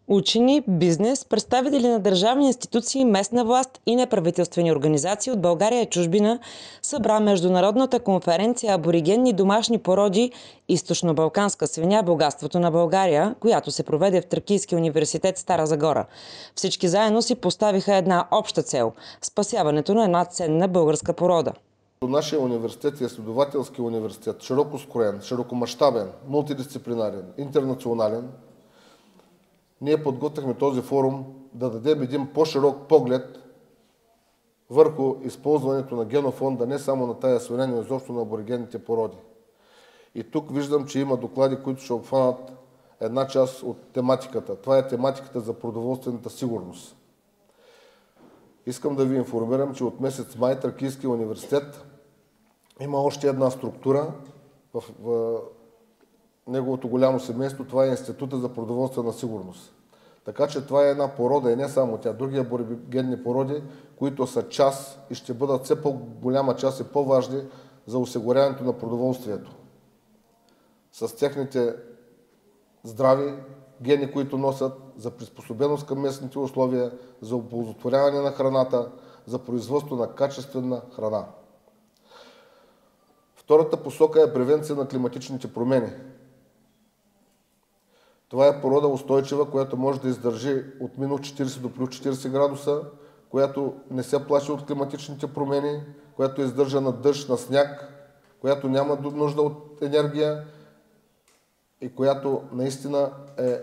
Учени, бизнес, представители на държавни институции, местна власт и неправителствени организации от България и чужбина събра международната конференция "Аборигенни домашни породи. Източно-балканска свиня – богатството на България", която се проведе в Тракийския университет Стара Загора. Всички заедно си поставиха една обща цел – спасяването на една ценна българска порода. Нашия университет е изследователски университет, широко скроен, широкомащабен, мултидисциплинарен, интернационален. Ние подготвихме този форум да дадем един по-широк поглед върху използването на генофонда не само на тая свиня, но изобщо на аборигенните породи. И тук виждам, че има доклади, които ще обхванат една част от тематиката. Това е тематиката за продоволствената сигурност. Искам да ви информирам, че от месец май Тракийския университет има още една структура в неговото голямо семейство. Това е Института за продоволствена сигурност. Така че това е една порода и не само тя. Други аборигенни породи, които са част и ще бъдат все по-голяма част и по-важни за осигуряването на продоволствието. С техните здрави гени, които носят за приспособеност към местните условия, за оползотворяване на храната, за производство на качествена храна. Втората посока е превенция на климатичните промени. Това е порода устойчива, която може да издържи от минус 40 до плюс 40 градуса, която не се плаши от климатичните промени, която издържа на дъжд, на сняг, която няма нужда от енергия и която наистина е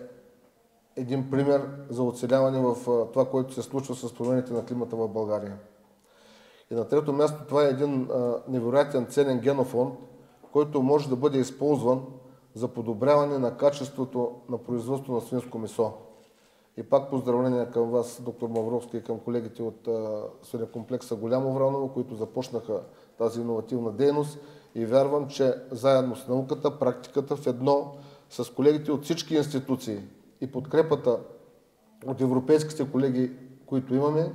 един пример за оцеляване в това, което се случва с промените на климата в България. И на трето място, това е един невероятен ценен генофонд, който може да бъде използван за подобряване на качеството на производство на свинско месо. И пак поздравления към вас, доктор Мавровски, и към колегите от свинекомплекса Голямо Враново, които започнаха тази иновативна дейност. И вярвам, че заедно с науката, практиката в едно, с колегите от всички институции и подкрепата от европейските колеги, които имаме,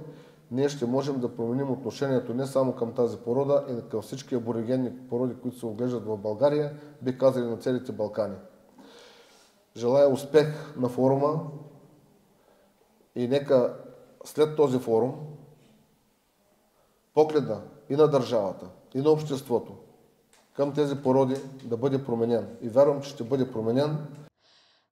ние ще можем да променим отношението не само към тази порода, и към всички аборигенни породи, които се отглеждат в България, би казали на целите Балкани. Желая успех на форума и нека след този форум погледа и на държавата, и на обществото към тези породи да бъде променен. И вярвам, че ще бъде променен.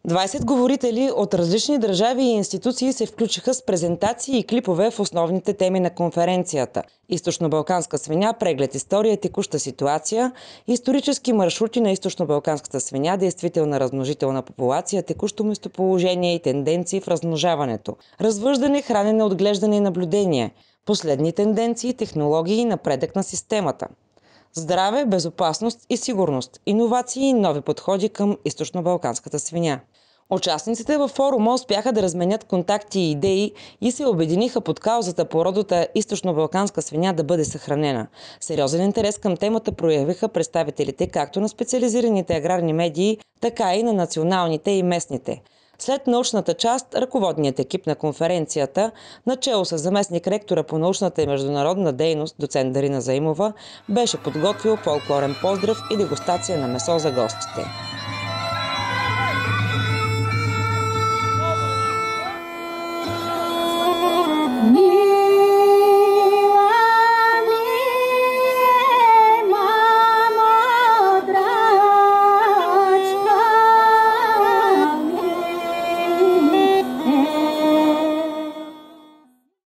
20 говорители от различни държави и институции се включиха с презентации и клипове в основните теми на конференцията: източно-балканска свиня, преглед история, текуща ситуация, исторически маршрути на източно-балканската свиня, действителна размножителна популация, текущо местоположение и тенденции в размножаването, развъждане, хранене, отглеждане и наблюдение, последни тенденции, технологии и напредък на системата, здраве, безопасност и сигурност, иновации и нови подходи към източно-балканската свиня. Участниците във форума успяха да разменят контакти и идеи и се обединиха под каузата породата източно-балканска свиня да бъде съхранена. Сериозен интерес към темата проявиха представителите както на специализираните аграрни медии, така и на националните и местните. След научната част, ръководният екип на конференцията, начело с заместник-ректора по научната и международна дейност, доцент Дарина Заимова, беше подготвил фолклорен поздрав и дегустация на месо за гостите.